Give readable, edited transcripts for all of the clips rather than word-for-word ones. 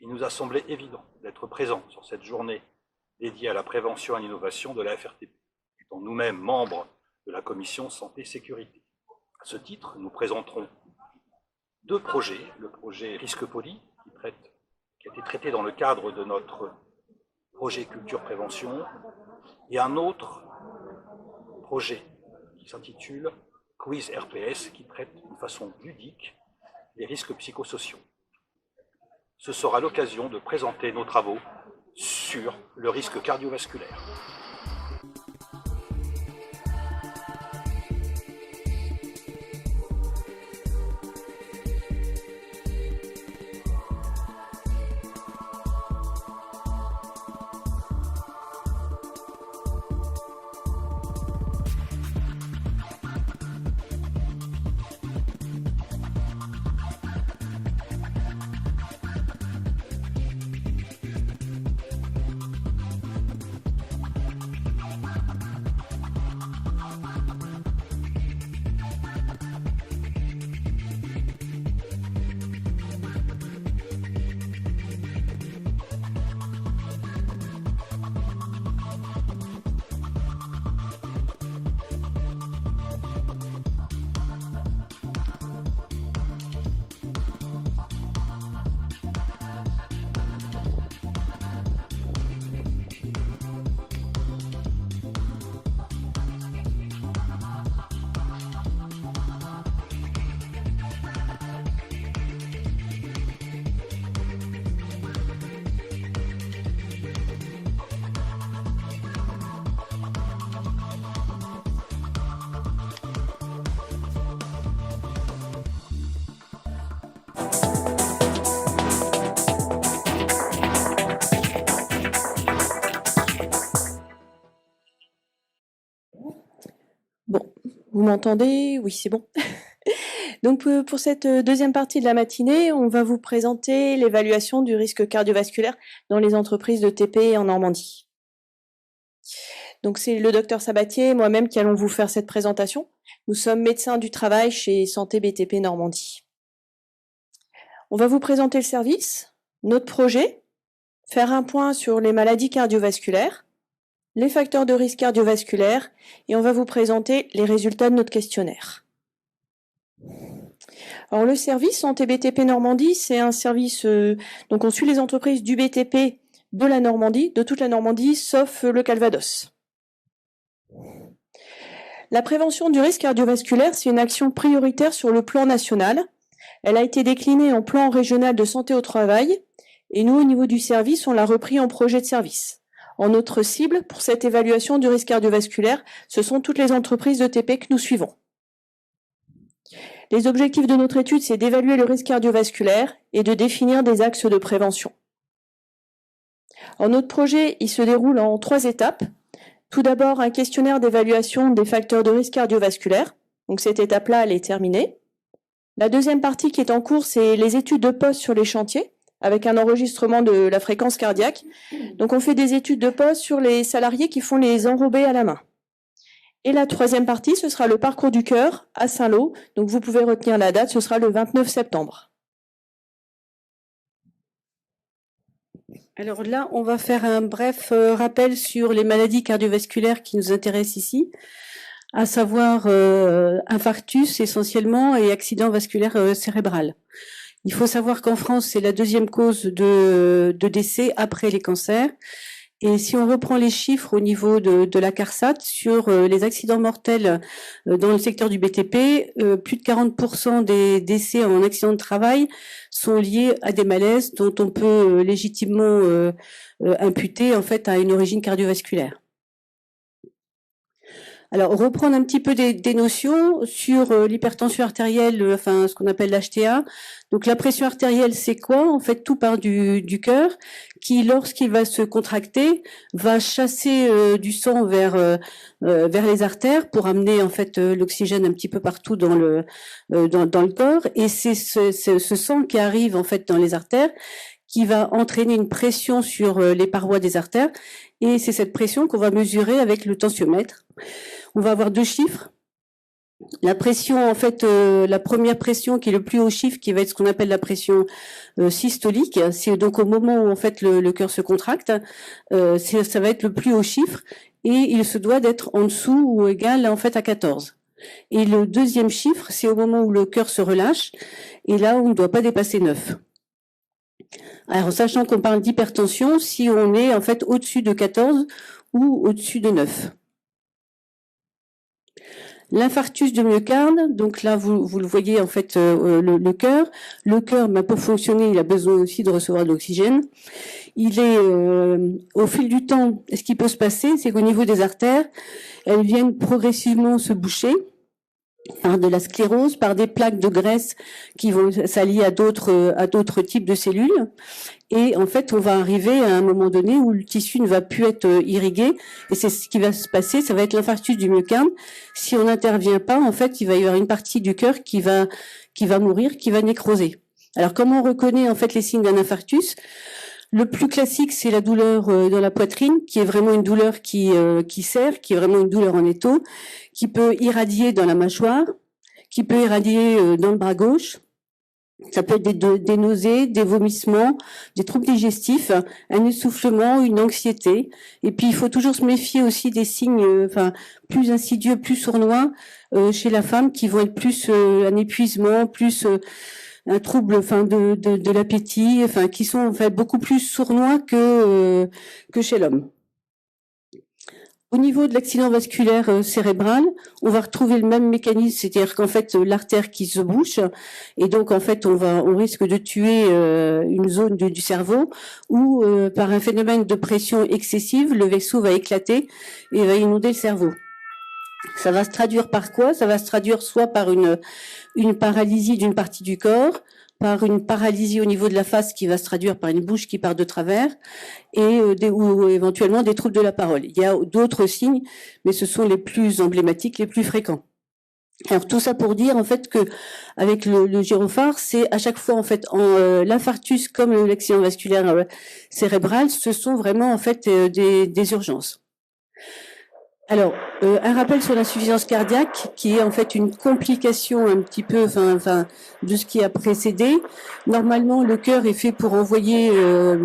il nous a semblé évident d'être présents sur cette journée dédiée à la prévention et à l'innovation de la FRTP, étant nous-mêmes membres de la commission santé-sécurité. À ce titre, nous présenterons deux projets. Le projet Risque Poli, qui a été traité dans le cadre de notre projet Culture Prévention, et un autre projet qui s'intitule Quiz RPS, qui traite d'une façon ludique les risques psychosociaux. Ce sera l'occasion de présenter nos travaux sur le risque cardiovasculaire. Vous m'entendez? Oui, c'est bon. Donc pour cette deuxième partie de la matinée, on va vous présenter l'évaluation du risque cardiovasculaire dans les entreprises de TP en Normandie. Donc c'est le docteur Sabatier et moi-même qui allons vous faire cette présentation. Nous sommes médecins du travail chez Santé BTP Normandie. On va vous présenter le service, notre projet, faire un point sur les maladies cardiovasculaires, les facteurs de risque cardiovasculaire et on va vous présenter les résultats de notre questionnaire. Alors le service Santé BTP Normandie, c'est un service, donc on suit les entreprises du BTP de la Normandie, de toute la Normandie, sauf le Calvados. La prévention du risque cardiovasculaire, c'est une action prioritaire sur le plan national. Elle a été déclinée en plan régional de santé au travail et nous, au niveau du service, on l'a repris en projet de service. En notre cible, pour cette évaluation du risque cardiovasculaire, ce sont toutes les entreprises de TP que nous suivons. Les objectifs de notre étude, c'est d'évaluer le risque cardiovasculaire et de définir des axes de prévention. Alors, notre projet, il se déroule en 3 étapes. Tout d'abord, un questionnaire d'évaluation des facteurs de risque cardiovasculaire. Donc cette étape-là, elle est terminée. La deuxième partie qui est en cours, c'est les études de poste sur les chantiers, avec un enregistrement de la fréquence cardiaque. Donc on fait des études de poste sur les salariés qui font les enrobés à la main. Et la troisième partie, ce sera le parcours du cœur à Saint-Lô. Donc vous pouvez retenir la date, ce sera le 29 septembre. Alors là, on va faire un bref rappel sur les maladies cardiovasculaires qui nous intéressent ici, à savoir infarctus essentiellement et accident vasculaire cérébral. Il faut savoir qu'en France, c'est la deuxième cause de décès après les cancers. Et si on reprend les chiffres au niveau de la CARSAT sur les accidents mortels dans le secteur du BTP, plus de 40% des décès en accident de travail sont liés à des malaises dont on peut légitimement imputer en fait à une origine cardiovasculaire. Alors, reprendre un petit peu des notions sur l'hypertension artérielle, enfin ce qu'on appelle l'HTA. Donc la pression artérielle, c'est quoi? En fait, tout part du cœur qui, lorsqu'il va se contracter, va chasser du sang vers les artères pour amener en fait l'oxygène un petit peu partout dans le corps. Et c'est ce sang qui arrive en fait dans les artères qui va entraîner une pression sur les parois des artères. Et c'est cette pression qu'on va mesurer avec le tensiomètre. On va avoir 2 chiffres. La pression, en fait, la première pression qui est le plus haut chiffre, qui va être ce qu'on appelle la pression systolique, c'est donc au moment où en fait le cœur se contracte, ça va être le plus haut chiffre et il se doit d'être en dessous ou égal en fait à 14. Et le deuxième chiffre, c'est au moment où le cœur se relâche et là où on ne doit pas dépasser 9. Alors, sachant qu'on parle d'hypertension, si on est en fait au-dessus de 14 ou au-dessus de 9. L'infarctus du myocarde, donc là vous le voyez en fait le cœur. Le cœur, pour fonctionner, il a besoin aussi de recevoir de l'oxygène. Il est au fil du temps, ce qui peut se passer, c'est qu'au niveau des artères, elles viennent progressivement se boucher par de la sclérose, par des plaques de graisse qui vont s'allier à d'autres types de cellules. Et en fait, on va arriver à un moment donné où le tissu ne va plus être irrigué. Et c'est ce qui va se passer, ça va être l'infarctus du myocarde. Si on n'intervient pas, en fait, il va y avoir une partie du cœur qui va mourir, qui va nécroser. Alors, comment on reconnaît en fait les signes d'un infarctus ? Le plus classique, c'est la douleur dans la poitrine, qui est vraiment une douleur qui serre, qui est vraiment une douleur en étau, qui peut irradier dans la mâchoire, qui peut irradier dans le bras gauche. Ça peut être des nausées, des vomissements, des troubles digestifs, un essoufflement, une anxiété. Et puis, il faut toujours se méfier aussi des signes plus insidieux, plus sournois chez la femme, qui vont être plus un épuisement, plus un trouble de l'appétit, qui sont en fait beaucoup plus sournois que chez l'homme. Au niveau de l'accident vasculaire cérébral, on va retrouver le même mécanisme, c'est-à-dire qu'en fait l'artère qui se bouche et donc en fait on risque de tuer une zone du cerveau où par un phénomène de pression excessive, le vaisseau va éclater et va inonder le cerveau. Ça va se traduire par quoi ? Ça va se traduire soit par une paralysie d'une partie du corps, par une paralysie au niveau de la face qui va se traduire par une bouche qui part de travers et ou éventuellement des troubles de la parole. Il y a d'autres signes, mais ce sont les plus emblématiques, les plus fréquents. Alors tout ça pour dire en fait que avec le gyrophare, c'est à chaque fois en fait l'infarctus comme l'accident vasculaire cérébral, ce sont vraiment en fait des urgences. Alors, un rappel sur l'insuffisance cardiaque, qui est en fait une complication un petit peu, de ce qui a précédé. Normalement, le cœur est fait pour envoyer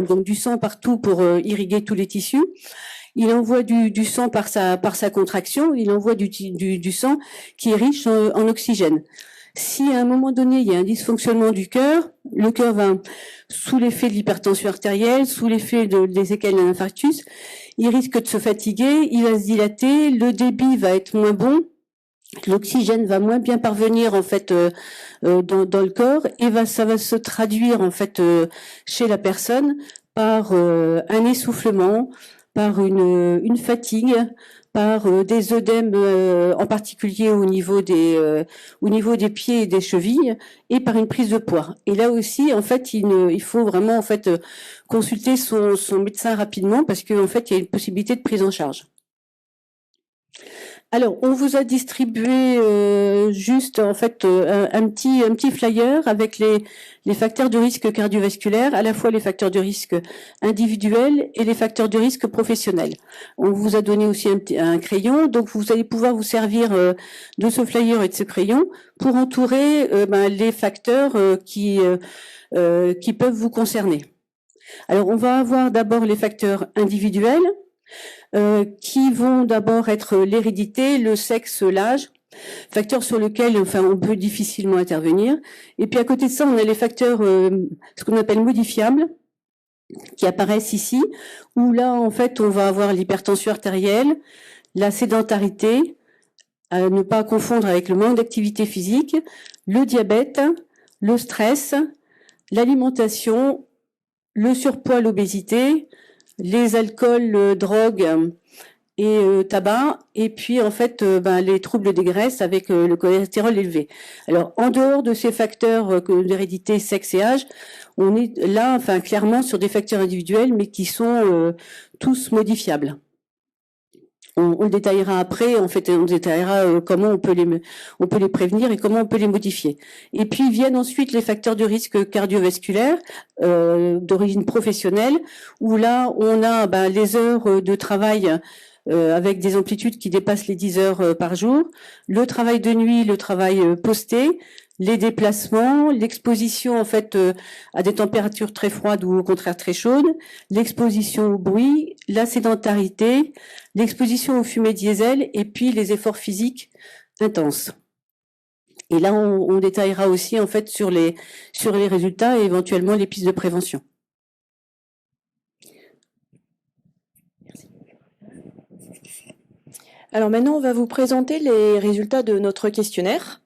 donc du sang partout pour irriguer tous les tissus. Il envoie du sang par sa contraction. Il envoie du sang qui est riche en oxygène. Si à un moment donné il y a un dysfonctionnement du cœur, le cœur va, sous l'effet de l'hypertension artérielle, sous l'effet des séquelles d'un infarctus, il risque de se fatiguer, il va se dilater, le débit va être moins bon, l'oxygène va moins bien parvenir en fait dans le corps et ça va se traduire en fait chez la personne par un essoufflement, par une fatigue, par des œdèmes en particulier au niveau des pieds et des chevilles et par une prise de poids. Et là aussi, en fait, il faut vraiment en fait consulter son médecin rapidement parce qu'en fait, il y a une possibilité de prise en charge. Alors, on vous a distribué juste en fait un petit flyer avec les facteurs de risque cardiovasculaire, à la fois les facteurs de risque individuels et les facteurs de risque professionnels. On vous a donné aussi un crayon, donc vous allez pouvoir vous servir de ce flyer et de ce crayon pour entourer les facteurs qui peuvent vous concerner. Alors, on va avoir d'abord les facteurs individuels, qui vont d'abord être l'hérédité, le sexe, l'âge, facteurs sur lesquels on peut difficilement intervenir. Et puis à côté de ça, on a les facteurs ce qu'on appelle modifiables qui apparaissent ici, où là en fait on va avoir l'hypertension artérielle, la sédentarité, à ne pas confondre avec le manque d'activité physique, le diabète, le stress, l'alimentation, le surpoids, l'obésité, les alcools, drogues et tabac, et puis en fait les troubles des graisses avec le cholestérol élevé. Alors en dehors de ces facteurs d'hérédité, sexe et âge, on est là clairement sur des facteurs individuels mais qui sont tous modifiables. On le détaillera après, en fait, on détaillera comment on peut les prévenir et comment on peut les modifier. Et puis viennent ensuite les facteurs de risque cardiovasculaire d'origine professionnelle, où là on a les heures de travail avec des amplitudes qui dépassent les 10 heures par jour, le travail de nuit, le travail posté, les déplacements, l'exposition en fait à des températures très froides ou au contraire très chaudes, l'exposition au bruit, la sédentarité, l'exposition aux fumées diesel et puis les efforts physiques intenses. Et là, on détaillera aussi en fait sur les résultats et éventuellement les pistes de prévention. Alors maintenant, on va vous présenter les résultats de notre questionnaire.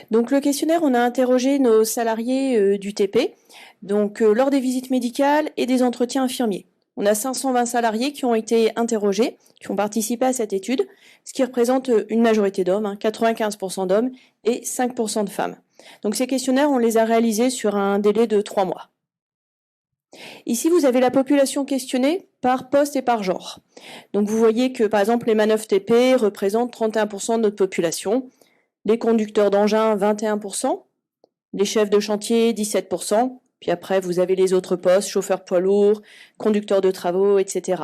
Donc le questionnaire, on a interrogé nos salariés du TP, donc lors des visites médicales et des entretiens infirmiers. On a 520 salariés qui ont été interrogés, qui ont participé à cette étude, ce qui représente une majorité d'hommes, 95% d'hommes et 5% de femmes. Donc ces questionnaires, on les a réalisés sur un délai de 3 mois. Ici, vous avez la population questionnée par poste et par genre. Donc vous voyez que par exemple les manœuvres TP représentent 31% de notre population, les conducteurs d'engins 21%, les chefs de chantier 17%, puis après vous avez les autres postes, chauffeurs poids lourds, conducteurs de travaux, etc.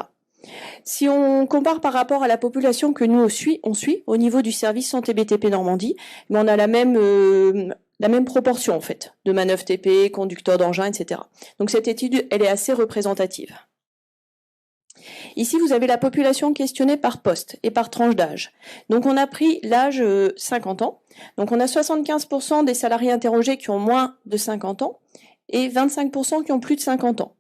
Si on compare par rapport à la population que nous on suit au niveau du service santé BTP Normandie, on a la même proportion en fait de manœuvres TP, conducteurs d'engins, etc. Donc cette étude, elle est assez représentative. Ici, vous avez la population questionnée par poste et par tranche d'âge. Donc on a pris l'âge 50 ans. Donc on a 75% des salariés interrogés qui ont moins de 50 ans et 25% qui ont plus de 50 ans.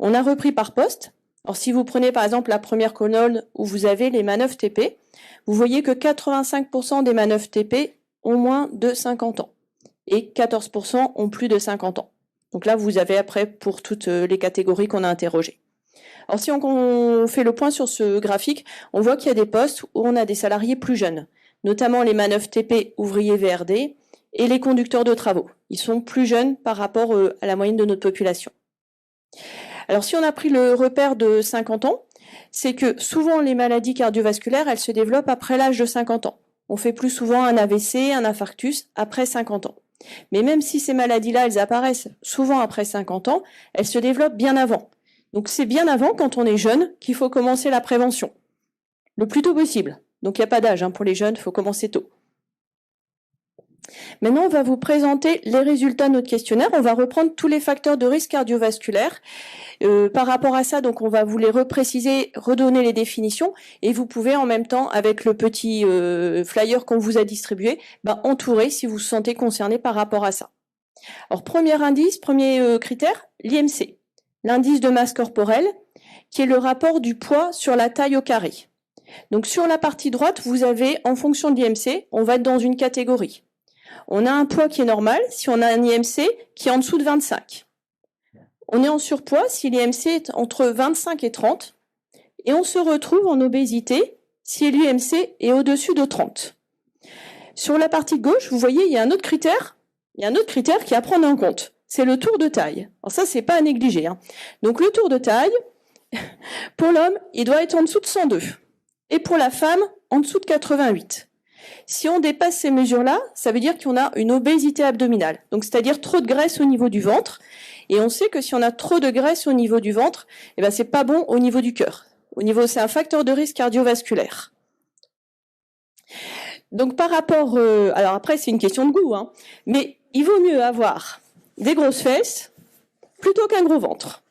On a repris par poste. Alors si vous prenez par exemple la première colonne où vous avez les manœuvres TP, vous voyez que 85% des manœuvres TP ont moins de 50 ans et 14% ont plus de 50 ans. Donc là, vous avez après pour toutes les catégories qu'on a interrogées. Alors si on fait le point sur ce graphique, on voit qu'il y a des postes où on a des salariés plus jeunes, notamment les manœuvres TP ouvriers VRD et les conducteurs de travaux. Ils sont plus jeunes par rapport à la moyenne de notre population. Alors si on a pris le repère de 50 ans, c'est que souvent les maladies cardiovasculaires, elles se développent après l'âge de 50 ans. On fait plus souvent un AVC, un infarctus après 50 ans. Mais même si ces maladies-là, elles apparaissent souvent après 50 ans, elles se développent bien avant. Donc c'est bien avant, quand on est jeune, qu'il faut commencer la prévention. Le plus tôt possible. Donc il n'y a pas d'âge pour les jeunes, il faut commencer tôt. Maintenant, on va vous présenter les résultats de notre questionnaire. On va reprendre tous les facteurs de risque cardiovasculaire. Par rapport à ça, donc on va vous les repréciser, redonner les définitions, et vous pouvez en même temps, avec le petit flyer qu'on vous a distribué, entourer si vous vous sentez concerné par rapport à ça. Alors premier indice, premier critère, l'IMC. L'indice de masse corporelle, qui est le rapport du poids sur la taille au carré. Donc sur la partie droite, vous avez, en fonction de l'IMC, on va être dans une catégorie. On a un poids qui est normal si on a un IMC qui est en dessous de 25. On est en surpoids si l'IMC est entre 25 et 30. Et on se retrouve en obésité si l'IMC est au-dessus de 30. Sur la partie gauche, vous voyez, il y a un autre critère qui est à prendre en compte. C'est le tour de taille. Alors ça, c'est pas à négliger. Donc le tour de taille, pour l'homme, il doit être en dessous de 102. Et pour la femme, en dessous de 88. Si on dépasse ces mesures-là, ça veut dire qu'on a une obésité abdominale. Donc c'est-à-dire trop de graisse au niveau du ventre. Et on sait que si on a trop de graisse au niveau du ventre, c'est pas bon au niveau du cœur. C'est un facteur de risque cardiovasculaire. Donc par rapport, alors après c'est une question de goût, mais il vaut mieux avoir des grosses fesses plutôt qu'un gros ventre.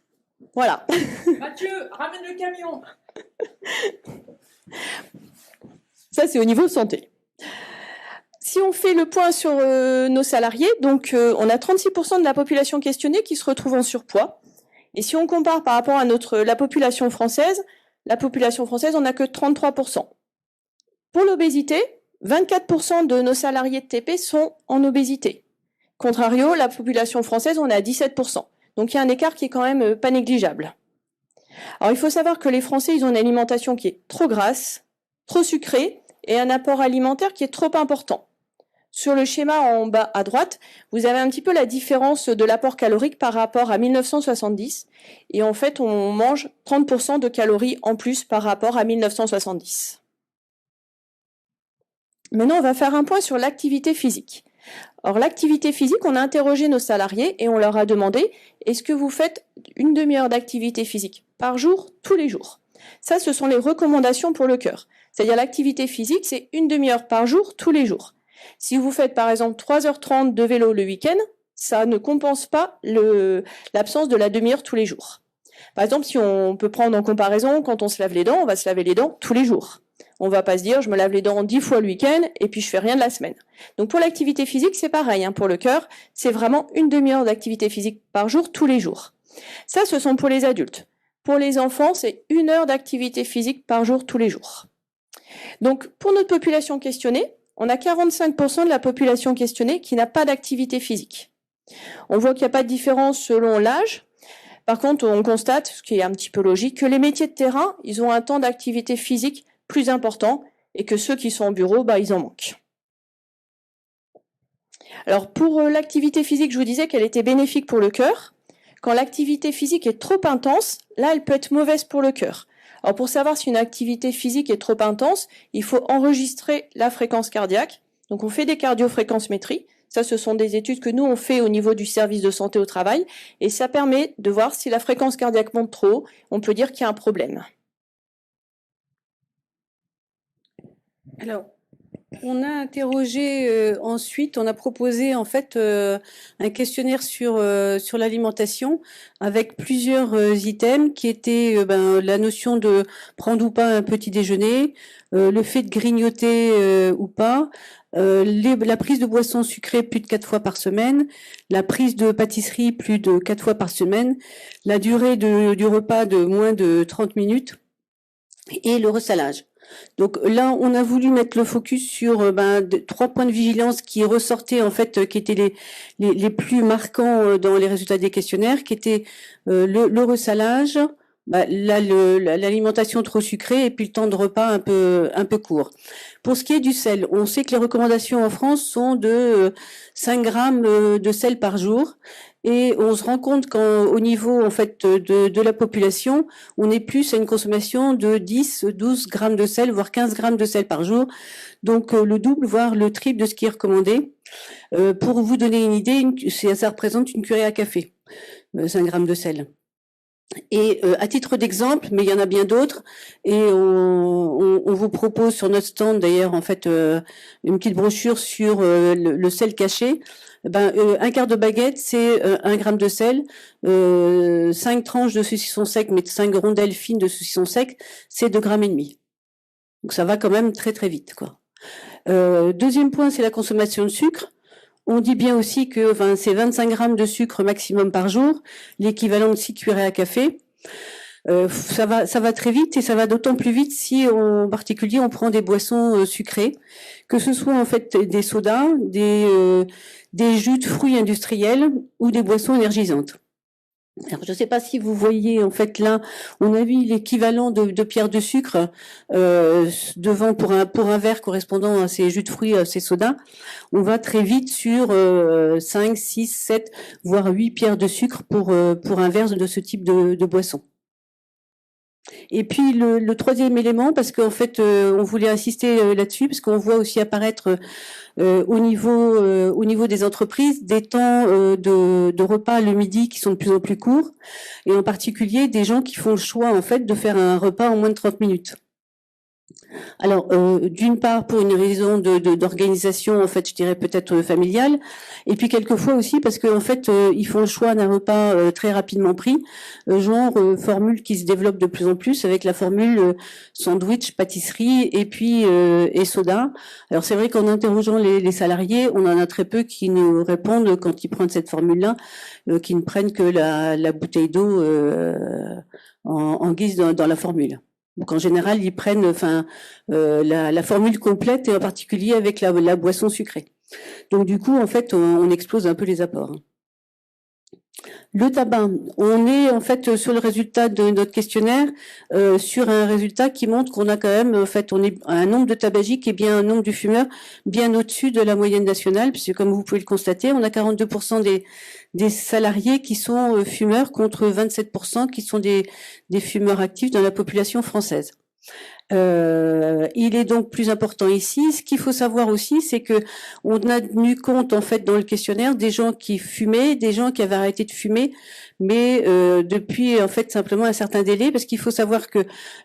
Voilà. Mathieu, ramène le camion. Ça, c'est au niveau santé. Si on fait le point sur nos salariés, donc on a 36% de la population questionnée qui se retrouve en surpoids. Et si on compare par rapport à la population française, on n'a que 33%. Pour l'obésité, 24% de nos salariés de TP sont en obésité. Contrario, la population française, on est à 17%. Donc il y a un écart qui est quand même pas négligeable. Alors il faut savoir que les Français, ils ont une alimentation qui est trop grasse, trop sucrée et un apport alimentaire qui est trop important. Sur le schéma en bas à droite, vous avez un petit peu la différence de l'apport calorique par rapport à 1970. Et en fait, on mange 30% de calories en plus par rapport à 1970. Maintenant, on va faire un point sur l'activité physique. Alors l'activité physique, on a interrogé nos salariés et on leur a demandé « Est-ce que vous faites une demi-heure d'activité physique par jour, tous les jours ?» Ça, ce sont les recommandations pour le cœur. C'est-à-dire l'activité physique, c'est une demi-heure par jour, tous les jours. Si vous faites par exemple 3h30 de vélo le week-end, ça ne compense pas l'absence de la demi-heure tous les jours. Par exemple, si on peut prendre en comparaison, quand on se lave les dents, on va se laver les dents tous les jours. On va pas se dire, je me lave les dents 10 fois le week-end et puis je fais rien de la semaine. Donc pour l'activité physique, c'est pareil. Pour le cœur, c'est vraiment une demi-heure d'activité physique par jour, tous les jours. Ça, ce sont pour les adultes. Pour les enfants, c'est 1 heure d'activité physique par jour, tous les jours. Donc pour notre population questionnée, on a 45% de la population questionnée qui n'a pas d'activité physique. On voit qu'il n'y a pas de différence selon l'âge. Par contre, on constate, ce qui est un petit peu logique, que les métiers de terrain, ils ont un temps d'activité physique plus important et que ceux qui sont au bureau, ils en manquent. Alors pour l'activité physique, je vous disais qu'elle était bénéfique pour le cœur. Quand l'activité physique est trop intense, là, elle peut être mauvaise pour le cœur. Alors pour savoir si une activité physique est trop intense, il faut enregistrer la fréquence cardiaque. Donc on fait des cardiofréquencemétries. Ça, ce sont des études que nous, on fait au niveau du service de santé au travail. Et ça permet de voir si la fréquence cardiaque monte trop haut. On peut dire qu'il y a un problème. Alors, on a interrogé ensuite, on a proposé en fait un questionnaire sur l'alimentation avec plusieurs items qui étaient la notion de prendre ou pas un petit déjeuner, le fait de grignoter ou pas, la prise de boissons sucrées plus de 4 fois par semaine, la prise de pâtisserie plus de 4 fois par semaine, la durée du repas de moins de 30 minutes et le ressalage. Donc là, on a voulu mettre le focus sur 3 points de vigilance qui ressortaient en fait, qui étaient les plus marquants dans les résultats des questionnaires, qui étaient le ressalage, l'alimentation trop sucrée et puis le temps de repas un peu court. Pour ce qui est du sel, on sait que les recommandations en France sont de 5 grammes de sel par jour. Et on se rend compte qu'au niveau en fait de la population, on est plus à une consommation de 10-12 grammes de sel, voire 15 grammes de sel par jour. Donc le double, voire le triple de ce qui est recommandé. Pour vous donner une idée, ça représente une cuillère à café, 5 grammes de sel. Et à titre d'exemple, mais il y en a bien d'autres, et on vous propose sur notre stand d'ailleurs en fait une petite brochure sur le sel caché. Un quart de baguette, c'est 1 gramme de sel, 5 tranches de saucisson sec, mais 5 rondelles fines de saucisson sec, c'est 2,5 grammes. Donc ça va quand même très très vite, quoi. Deuxième point, c'est la consommation de sucre. On dit bien aussi que c'est 25 grammes de sucre maximum par jour, l'équivalent de 6 cuillerées à café. Ça va très vite et ça va d'autant plus vite si en particulier on prend des boissons sucrées, que ce soit en fait des sodas, des jus de fruits industriels ou des boissons énergisantes. Alors, je ne sais pas si vous voyez, en fait, là, on a vu l'équivalent de pierre de sucre devant pour un verre correspondant à ces jus de fruits, ces sodas. On va très vite sur 5, 6, 7, voire 8 pierres de sucre pour un verre de ce type de boisson. Et puis le troisième élément, parce qu'en fait, on voulait insister là-dessus, parce qu'on voit aussi apparaître au niveau des entreprises des temps de repas le midi qui sont de plus en plus courts, et en particulier des gens qui font le choix en fait de faire un repas en moins de 30 minutes. Alors, d'une part pour une raison d'organisation, en fait, je dirais peut-être familiale, et puis quelquefois aussi parce qu'en fait, ils font le choix d'un repas très rapidement pris, genre formule qui se développe de plus en plus avec la formule sandwich, pâtisserie et puis et soda. Alors c'est vrai qu'en interrogeant les salariés, on en a très peu qui nous répondent quand ils prennent cette formule-là, qui ne prennent que la bouteille d'eau en guise dans la formule. Donc en général, ils prennent la formule complète et en particulier avec la boisson sucrée. Donc du coup, en fait, on explose un peu les apports. Le tabac, on est en fait sur le résultat de notre questionnaire, sur un résultat qui montre qu'on a quand même, en fait, on est à un nombre de tabagiques et bien un nombre de fumeurs bien au-dessus de la moyenne nationale, puisque comme vous pouvez le constater, on a 42% des salariés qui sont fumeurs contre 27% qui sont des fumeurs actifs dans la population française. Il est donc plus important ici. Ce qu'il faut savoir aussi, c'est que on a tenu compte en fait dans le questionnaire des gens qui fumaient, des gens qui avaient arrêté de fumer, mais depuis en fait simplement un certain délai, parce qu'il faut savoir que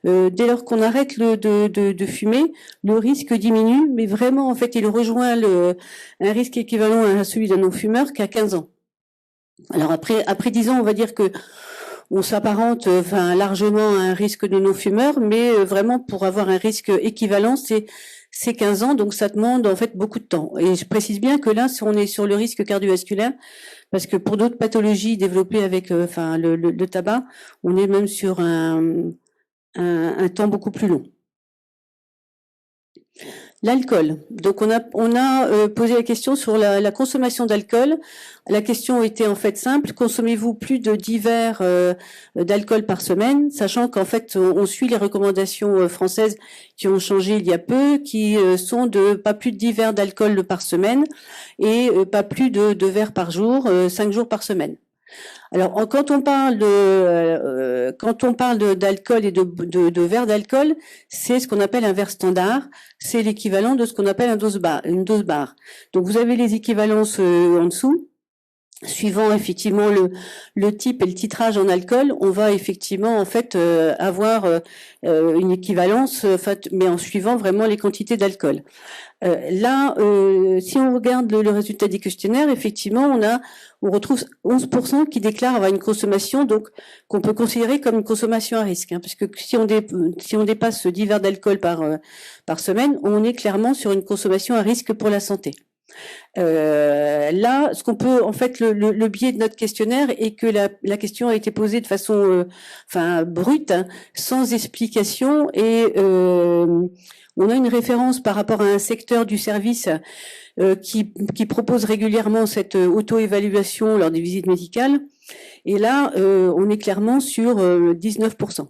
dès lors qu'on arrête de fumer, le risque diminue, mais vraiment en fait il rejoint un risque équivalent à celui d'un non-fumeur qu'à 15 ans. Alors après 10 ans, on va dire que on s'apparente largement à un risque de non-fumeur, mais vraiment pour avoir un risque équivalent, c'est 15 ans, donc ça demande en fait beaucoup de temps. Et je précise bien que là, si on est sur le risque cardiovasculaire, parce que pour d'autres pathologies développées avec le tabac, on est même sur un temps beaucoup plus long. L'alcool. Donc on a posé la question sur la consommation d'alcool. La question était en fait simple. Consommez-vous plus de 10 verres d'alcool par semaine, sachant qu'en fait on suit les recommandations françaises qui ont changé il y a peu, qui sont de pas plus de 10 verres d'alcool par semaine et pas plus de 2 verres par jour, 5 jours par semaine. Alors, quand on parle d'alcool et de verre d'alcool, c'est ce qu'on appelle un verre standard. C'est l'équivalent de ce qu'on appelle une dose barre. Donc, vous avez les équivalences en dessous. Suivant effectivement le type et le titrage en alcool, on va effectivement en fait avoir une équivalence, mais en suivant vraiment les quantités d'alcool. Là, si on regarde le résultat des questionnaires, effectivement, on retrouve 11% qui déclarent avoir une consommation, donc qu'on peut considérer comme une consommation à risque, hein, parce que si on dépasse 10 verres d'alcool par semaine, on est clairement sur une consommation à risque pour la santé. Là, ce qu'on peut, en fait, le biais de notre questionnaire est que la question a été posée de façon, brute, hein, sans explication, et on a une référence par rapport à un secteur du service qui propose régulièrement cette auto-évaluation lors des visites médicales. Et là, on est clairement sur 19%.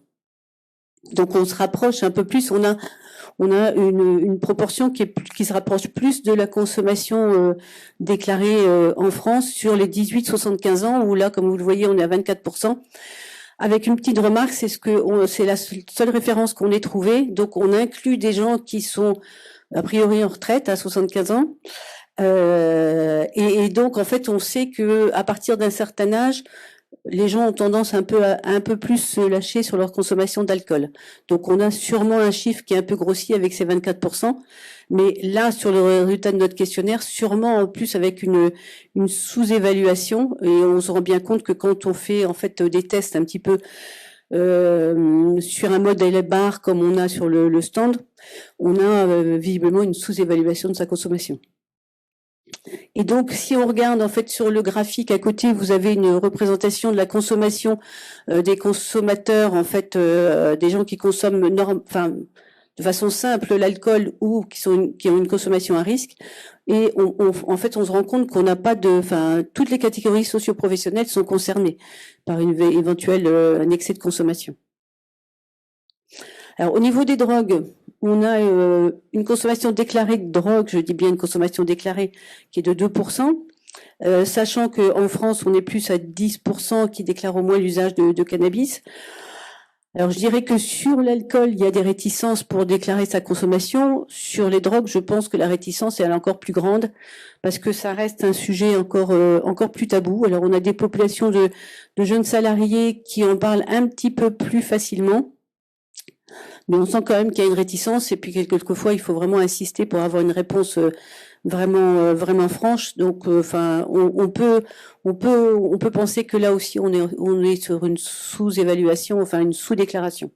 Donc, on se rapproche un peu plus. On a une proportion qui se rapproche plus de la consommation déclarée en France sur les 18-75 ans, où là, comme vous le voyez, on est à 24%. Avec une petite remarque, c'est la seule référence qu'on ait trouvée. Donc, on inclut des gens qui sont a priori en retraite à 75 ans. Et donc, en fait, on sait que à partir d'un certain âge, les gens ont tendance à un peu plus se lâcher sur leur consommation d'alcool. Donc, on a sûrement un chiffre qui est un peu grossi avec ces 24%. Mais là, sur le résultat de notre questionnaire, sûrement en plus avec une sous-évaluation. Et on se rend bien compte que quand on fait en fait des tests un petit peu sur un modèle bar comme on a sur le stand, on a visiblement une sous-évaluation de sa consommation. Et donc, si on regarde en fait sur le graphique à côté, vous avez une représentation de la consommation des consommateurs, en fait, des gens qui consomment de façon simple l'alcool ou qui ont une consommation à risque. Et en fait, on se rend compte qu'on n'a pas toutes les catégories socio-professionnelles sont concernées par une éventuelle un excès de consommation. Alors, au niveau des drogues, on a une consommation déclarée de drogue, je dis bien une consommation déclarée, qui est de 2%, sachant qu'en France, on est plus à 10% qui déclarent au moins l'usage de cannabis. Alors, je dirais que sur l'alcool, il y a des réticences pour déclarer sa consommation. Sur les drogues, je pense que la réticence est encore plus grande parce que ça reste un sujet encore plus tabou. Alors, on a des populations de jeunes salariés qui en parlent un petit peu plus facilement. Mais on sent quand même qu'il y a une réticence et puis quelquefois il faut vraiment insister pour avoir une réponse vraiment franche. Donc, on peut penser que là aussi on est sur une sous-évaluation, une sous-déclaration.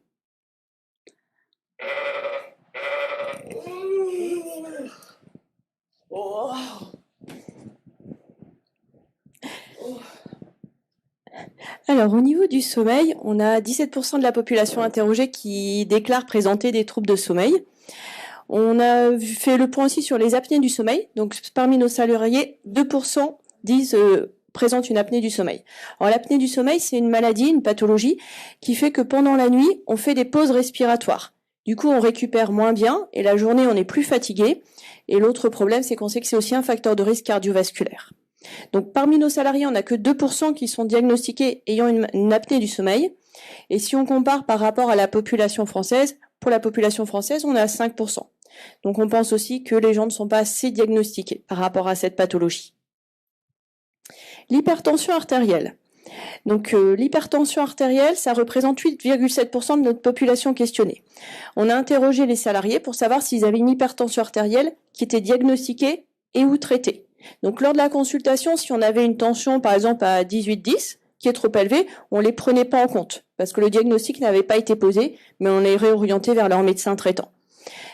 Alors, au niveau du sommeil, on a 17% de la population interrogée qui déclare présenter des troubles de sommeil. On a fait le point aussi sur les apnées du sommeil. Donc, parmi nos salariés, 2% disent présentent une apnée du sommeil. Alors, l'apnée du sommeil, c'est une maladie, une pathologie qui fait que pendant la nuit, on fait des pauses respiratoires. Du coup, on récupère moins bien et la journée, on est plus fatigué. Et l'autre problème, c'est qu'on sait que c'est aussi un facteur de risque cardiovasculaire. Donc, parmi nos salariés, on n'a que 2% qui sont diagnostiqués ayant une apnée du sommeil. Et si on compare par rapport à la population française, pour la population française, on est à 5%. Donc on pense aussi que les gens ne sont pas assez diagnostiqués par rapport à cette pathologie. L'hypertension artérielle. Donc l'hypertension artérielle, ça représente 8,7% de notre population questionnée. On a interrogé les salariés pour savoir s'ils avaient une hypertension artérielle qui était diagnostiquée et ou traitée. Donc lors de la consultation, si on avait une tension par exemple à 18-10, qui est trop élevée, on ne les prenait pas en compte parce que le diagnostic n'avait pas été posé, mais on les réorientait vers leur médecin traitant.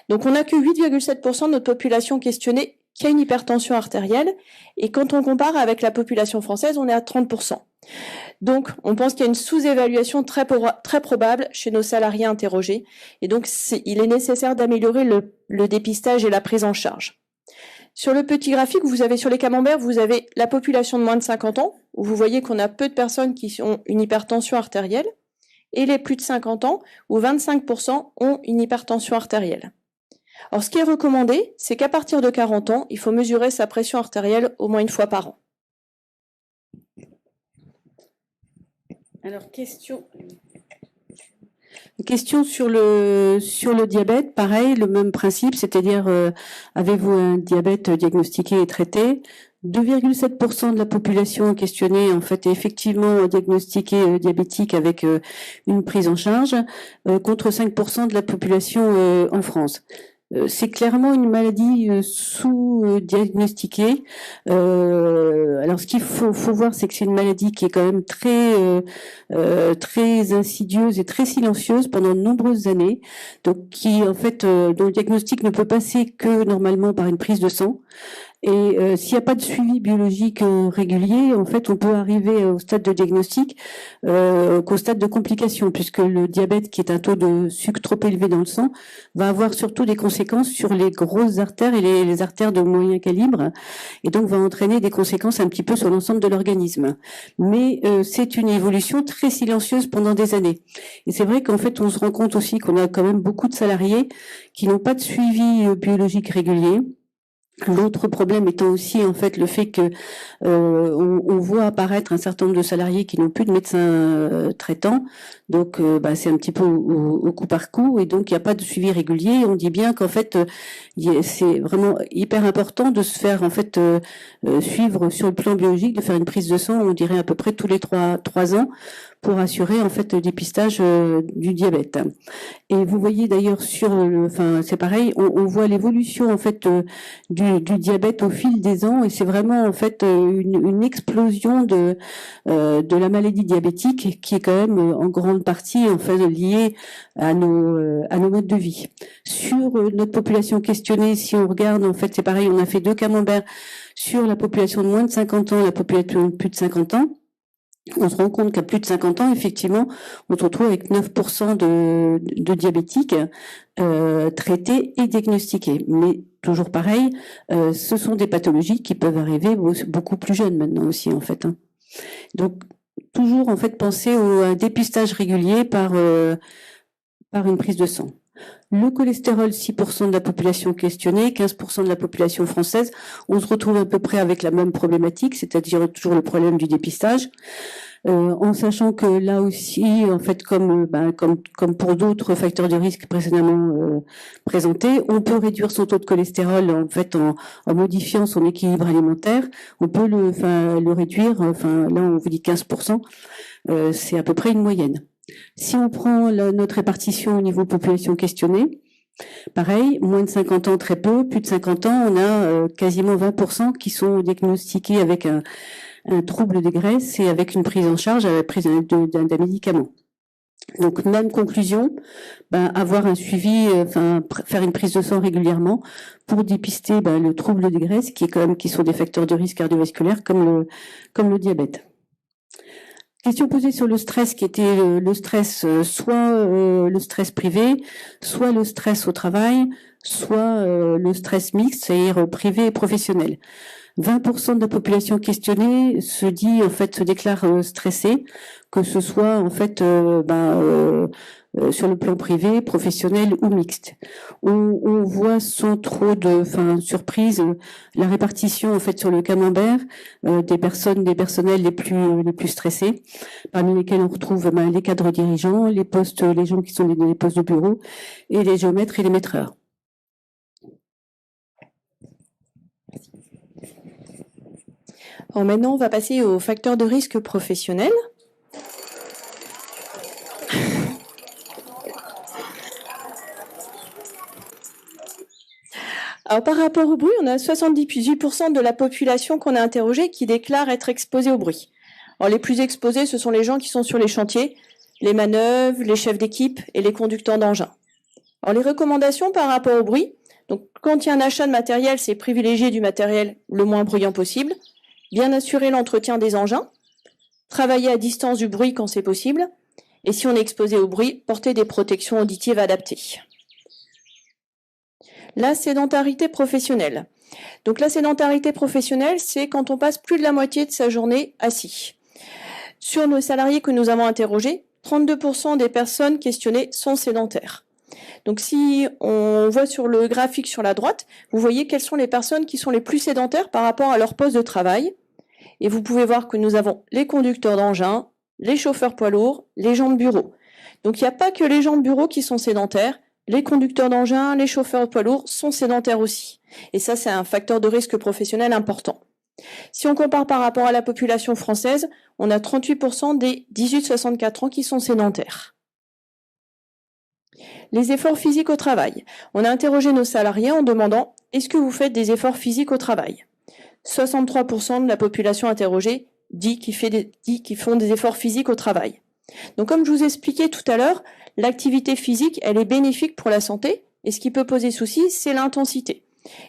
Donc on n'a que 8,7% de notre population questionnée qui a une hypertension artérielle, et quand on compare avec la population française, on est à 30%. Donc, on pense qu'il y a une sous-évaluation très probable chez nos salariés interrogés, et donc il est nécessaire d'améliorer le dépistage et la prise en charge. Sur le petit graphique que vous avez sur les camemberts, vous avez la population de moins de 50 ans, où vous voyez qu'on a peu de personnes qui ont une hypertension artérielle, et les plus de 50 ans, où 25% ont une hypertension artérielle. Alors, ce qui est recommandé, c'est qu'à partir de 40 ans, il faut mesurer sa pression artérielle au moins une fois par an. Alors, question sur le diabète, pareil, le même principe, c'est-à-dire avez-vous un diabète diagnostiqué et traité? 2,7% de la population questionnée en fait est effectivement diagnostiquée diabétique avec une prise en charge, contre 5% de la population en France. C'est clairement une maladie sous-diagnostiquée. Alors, ce qu'il faut voir, c'est que c'est une maladie qui est quand même très insidieuse et très silencieuse pendant de nombreuses années. Donc, qui en fait, dont le diagnostic ne peut passer que normalement par une prise de sang. Et s'il n'y a pas de suivi biologique régulier, en fait, on peut arriver au stade de diagnostic qu'au stade de complication, puisque le diabète, qui est un taux de sucre trop élevé dans le sang, va avoir surtout des conséquences sur les grosses artères et les artères de moyen calibre, et donc va entraîner des conséquences un petit peu sur l'ensemble de l'organisme. Mais c'est une évolution très silencieuse pendant des années. Et c'est vrai qu'en fait, on se rend compte aussi qu'on a quand même beaucoup de salariés qui n'ont pas de suivi biologique régulier. L'autre problème étant aussi en fait le fait que on voit apparaître un certain nombre de salariés qui n'ont plus de médecin traitant, donc c'est un petit peu au coup par coup, et donc il n'y a pas de suivi régulier. On dit bien qu'en fait c'est vraiment hyper important de se faire en fait suivre sur le plan biologique, de faire une prise de sang, on dirait à peu près tous les 3 ans, pour assurer en fait le dépistage du diabète. Et vous voyez d'ailleurs c'est pareil, on voit l'évolution en fait du diabète au fil des ans, et c'est vraiment en fait une explosion de la maladie diabétique qui est quand même en grande partie en fait liée à nos modes de vie. Sur notre population questionnée, si on regarde en fait c'est pareil, on a fait 2 camemberts sur la population de moins de 50 ans et la population de plus de 50 ans. On se rend compte qu'à plus de 50 ans, effectivement, on se retrouve avec 9% de diabétiques traités et diagnostiqués. Mais toujours pareil, ce sont des pathologies qui peuvent arriver beaucoup plus jeunes maintenant aussi, en fait. Donc, toujours, en fait, penser à un dépistage régulier par une prise de sang. Le cholestérol, 6% de la population questionnée, 15% de la population française. On se retrouve à peu près avec la même problématique, c'est-à-dire toujours le problème du dépistage. En sachant que là aussi, en fait, comme pour d'autres facteurs de risque précédemment présentés, on peut réduire son taux de cholestérol en fait en modifiant son équilibre alimentaire. On peut le réduire. Enfin, là, on vous dit 15%. C'est à peu près une moyenne. Si on prend notre répartition au niveau population questionnée, pareil, moins de 50 ans très peu, plus de 50 ans, on a quasiment 20% qui sont diagnostiqués avec un trouble des graisses et avec une prise en charge à la prise d'un médicament. Donc même conclusion, avoir un suivi, faire une prise de sang régulièrement pour dépister le trouble des graisses qui sont des facteurs de risque cardiovasculaire comme le diabète. Question posée sur le stress, qui était le stress, soit le stress privé, soit le stress au travail, soit le stress mixte, c'est-à-dire privé et professionnel. 20% de la population questionnée se déclare stressée, que ce soit en fait sur le plan privé, professionnel ou mixte. On voit sans trop de surprise la répartition en fait sur le camembert des personnels les plus stressés, parmi lesquels on retrouve les cadres dirigeants, les gens qui sont dans les postes de bureau et les géomètres et les maîtreurs. Alors maintenant, on va passer aux facteurs de risque professionnels. Alors, par rapport au bruit, on a 78% de la population qu'on a interrogée qui déclare être exposée au bruit. Alors, les plus exposés, ce sont les gens qui sont sur les chantiers, les manœuvres, les chefs d'équipe et les conducteurs d'engins. Alors, les recommandations par rapport au bruit, donc quand il y a un achat de matériel, c'est privilégier du matériel le moins bruyant possible, bien assurer l'entretien des engins, travailler à distance du bruit quand c'est possible, et si on est exposé au bruit, porter des protections auditives adaptées. La sédentarité professionnelle. Donc la sédentarité professionnelle, c'est quand on passe plus de la moitié de sa journée assis. Sur nos salariés que nous avons interrogés, 32% des personnes questionnées sont sédentaires. Donc si on voit sur le graphique sur la droite, vous voyez quelles sont les personnes qui sont les plus sédentaires par rapport à leur poste de travail. Et vous pouvez voir que nous avons les conducteurs d'engins, les chauffeurs poids lourds, les gens de bureau. Donc il n'y a pas que les gens de bureau qui sont sédentaires, les conducteurs d'engins, les chauffeurs poids lourds sont sédentaires aussi. Et ça, c'est un facteur de risque professionnel important. Si on compare par rapport à la population française, on a 38% des 18-64 ans qui sont sédentaires. Les efforts physiques au travail. On a interrogé nos salariés en demandant « Est-ce que vous faites des efforts physiques au travail ?» 63% de la population interrogée dit qu'ils font des efforts physiques au travail. Donc comme je vous expliquais tout à l'heure, l'activité physique, elle est bénéfique pour la santé et ce qui peut poser souci, c'est l'intensité.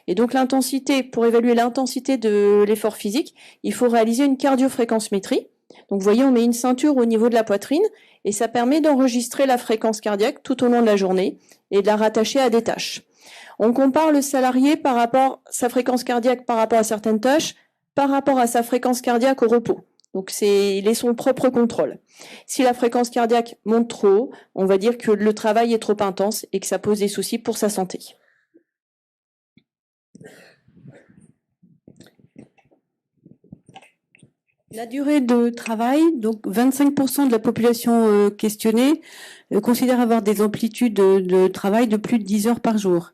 Et donc l'intensité, pour évaluer l'intensité de l'effort physique, il faut réaliser une cardiofréquencemétrie. Donc vous voyez, on met une ceinture au niveau de la poitrine et ça permet d'enregistrer la fréquence cardiaque tout au long de la journée et de la rattacher à des tâches. On compare le salarié par rapport à sa fréquence cardiaque par rapport à certaines tâches, par rapport à sa fréquence cardiaque au repos. Donc il est son propre contrôle. Si la fréquence cardiaque monte trop haut, on va dire que le travail est trop intense et que ça pose des soucis pour sa santé. La durée de travail, donc 25% de la population questionnée considère avoir des amplitudes de travail de plus de 10 heures par jour.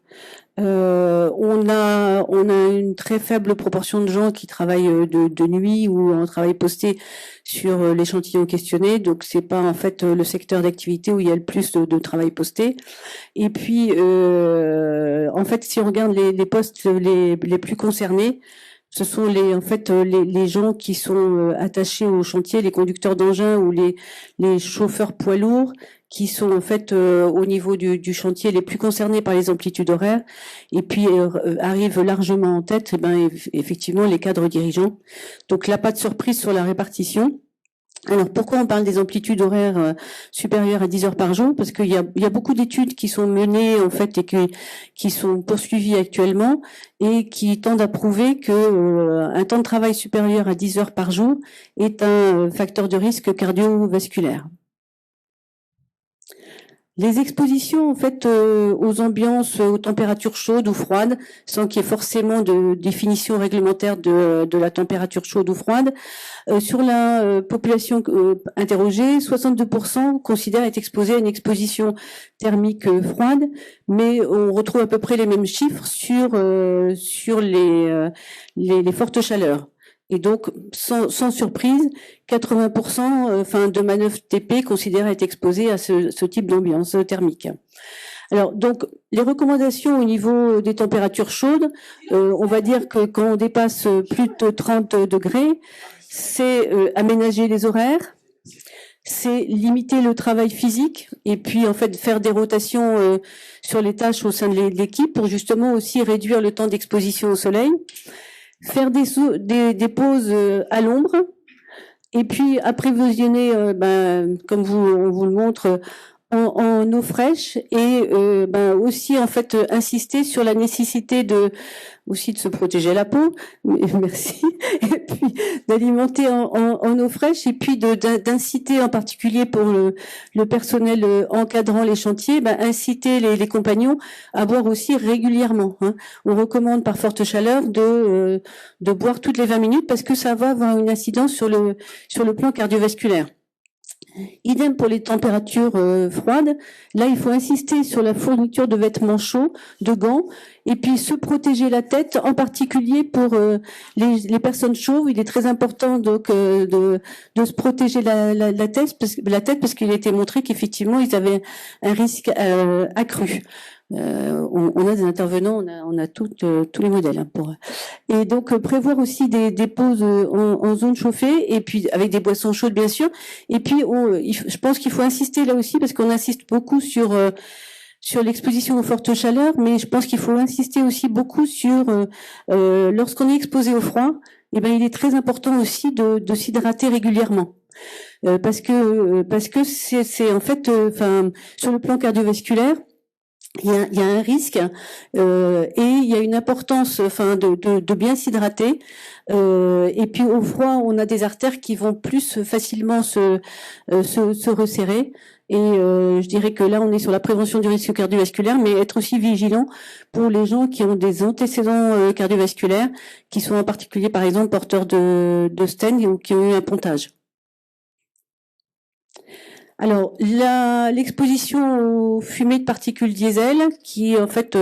On a une très faible proportion de gens qui travaillent de nuit ou en travail posté sur l'échantillon questionné, donc c'est pas en fait le secteur d'activité où il y a le plus de travail posté. Et puis en fait, si on regarde les postes les plus concernés, ce sont les gens qui sont attachés au chantier, les conducteurs d'engins ou les chauffeurs poids lourds, qui sont en fait au niveau du chantier les plus concernés par les amplitudes horaires, et puis arrivent largement en tête, effectivement, les cadres dirigeants. Donc là, pas de surprise sur la répartition. Alors pourquoi on parle des amplitudes horaires supérieures à 10 heures par jour? Parce qu'il y a beaucoup d'études qui sont menées en fait et qui sont poursuivies actuellement et qui tendent à prouver que un temps de travail supérieur à 10 heures par jour est un facteur de risque cardiovasculaire. Les expositions en fait aux ambiances, aux températures chaudes ou froides, sans qu'il y ait forcément de définition réglementaire de la température chaude ou froide, sur la population interrogée, 62% considèrent être exposés à une exposition thermique froide, mais on retrouve à peu près les mêmes chiffres sur les fortes chaleurs. Et donc, sans surprise, 80% de manœuvres TP considèrent être exposés à ce type d'ambiance thermique. Alors, donc, les recommandations au niveau des températures chaudes, on va dire que quand on dépasse plus de 30 degrés, c'est aménager les horaires, c'est limiter le travail physique et puis en fait faire des rotations sur les tâches au sein de l'équipe pour justement aussi réduire le temps d'exposition au soleil. Faire des pauses à l'ombre et puis approvisionner, comme on vous le montre, en eau fraîche et aussi en fait insister sur la nécessité aussi de se protéger la peau, merci, et puis d'alimenter en eau fraîche et puis d'inciter en particulier pour le personnel encadrant les chantiers, inciter les compagnons à boire aussi régulièrement. On recommande par forte chaleur de boire toutes les 20 minutes parce que ça va avoir une incidence sur le plan cardiovasculaire. Idem pour les températures froides. Là, il faut insister sur la fourniture de vêtements chauds, de gants, et puis se protéger la tête, en particulier pour les personnes chauves. Il est très important donc de se protéger la tête parce qu'il a été montré qu'effectivement ils avaient un risque accru. On a des intervenants, on a tous les modèles pour. Et donc prévoir aussi des pauses en zone chauffée et puis avec des boissons chaudes bien sûr. Et puis je pense qu'il faut insister là aussi parce qu'on insiste beaucoup sur l'exposition aux fortes chaleurs, mais je pense qu'il faut insister aussi beaucoup sur lorsqu'on est exposé au froid, il est très important aussi de s'hydrater régulièrement. Parce que c'est en fait sur le plan cardiovasculaire, il y a un risque et il y a une importance de bien s'hydrater et puis au froid on a des artères qui vont plus facilement se resserrer et je dirais que là on est sur la prévention du risque cardiovasculaire mais être aussi vigilant pour les gens qui ont des antécédents cardiovasculaires qui sont en particulier par exemple porteurs de stent ou qui ont eu un pontage. Alors, l'exposition aux fumées de particules diesel, qui en fait,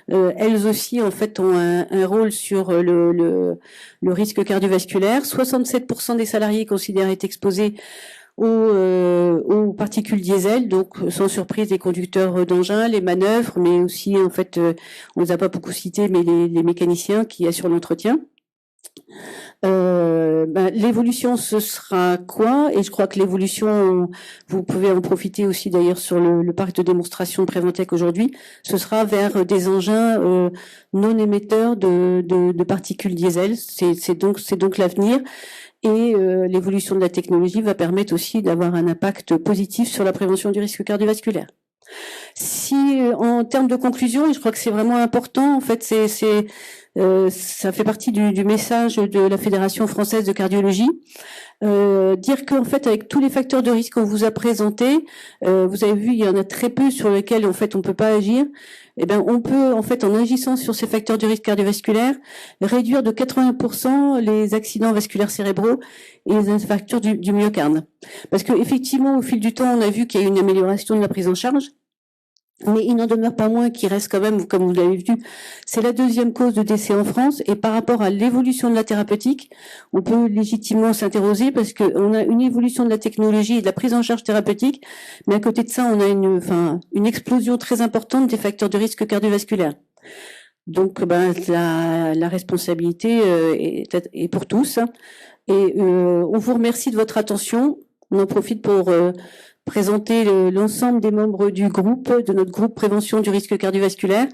elles aussi en fait ont un rôle sur le risque cardiovasculaire. 67% des salariés considèrent être exposés aux particules diesel, donc sans surprise les conducteurs d'engins, les manœuvres, mais aussi en fait, on les a pas beaucoup cités, mais les mécaniciens qui assurent l'entretien. L'évolution ce sera quoi? Et je crois que l'évolution, vous pouvez en profiter aussi d'ailleurs sur le parc de démonstration de Préventec aujourd'hui, ce sera vers des engins non émetteurs de particules diesel. C'est donc l'avenir. Et l'évolution de la technologie va permettre aussi d'avoir un impact positif sur la prévention du risque cardiovasculaire. Si en termes de conclusion, et je crois que c'est vraiment important, en fait, ça fait partie du message de la Fédération française de cardiologie, dire qu'en fait, avec tous les facteurs de risque qu'on vous a présentés, vous avez vu, il y en a très peu sur lesquels en fait on peut pas agir. On peut en fait, en agissant sur ces facteurs de risque cardiovasculaire, réduire de 80% les accidents vasculaires cérébraux et les infarctures du myocarde. Parce que effectivement, au fil du temps, on a vu qu'il y a eu une amélioration de la prise en charge. Mais il n'en demeure pas moins qu'il reste quand même, comme vous l'avez vu, c'est la deuxième cause de décès en France. Et par rapport à l'évolution de la thérapeutique, on peut légitimement s'interroger parce qu'on a une évolution de la technologie et de la prise en charge thérapeutique, mais à côté de ça, on a une explosion très importante des facteurs de risque cardiovasculaire. Donc, la responsabilité est pour tous. Et on vous remercie de votre attention. On en profite pour présenter l'ensemble des membres du groupe, de notre groupe prévention du risque cardiovasculaire,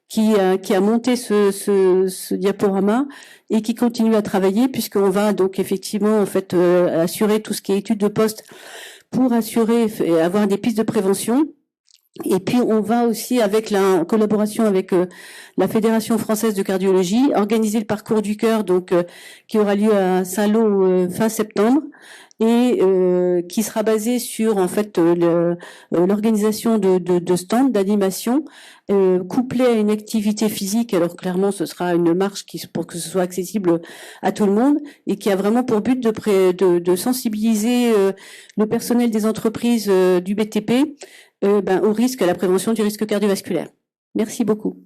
qui a monté ce diaporama et qui continue à travailler puisqu'on va donc effectivement en fait assurer tout ce qui est études de poste pour assurer et avoir des pistes de prévention. Et puis on va aussi en collaboration avec la Fédération française de cardiologie organiser le parcours du cœur donc qui aura lieu à Saint-Lô fin septembre et qui sera basé sur en fait l'organisation de stands d'animation couplés à une activité physique. Alors clairement ce sera une marche pour que ce soit accessible à tout le monde et qui a vraiment pour but de sensibiliser le personnel des entreprises du BTP au risque, à la prévention du risque cardiovasculaire. Merci beaucoup.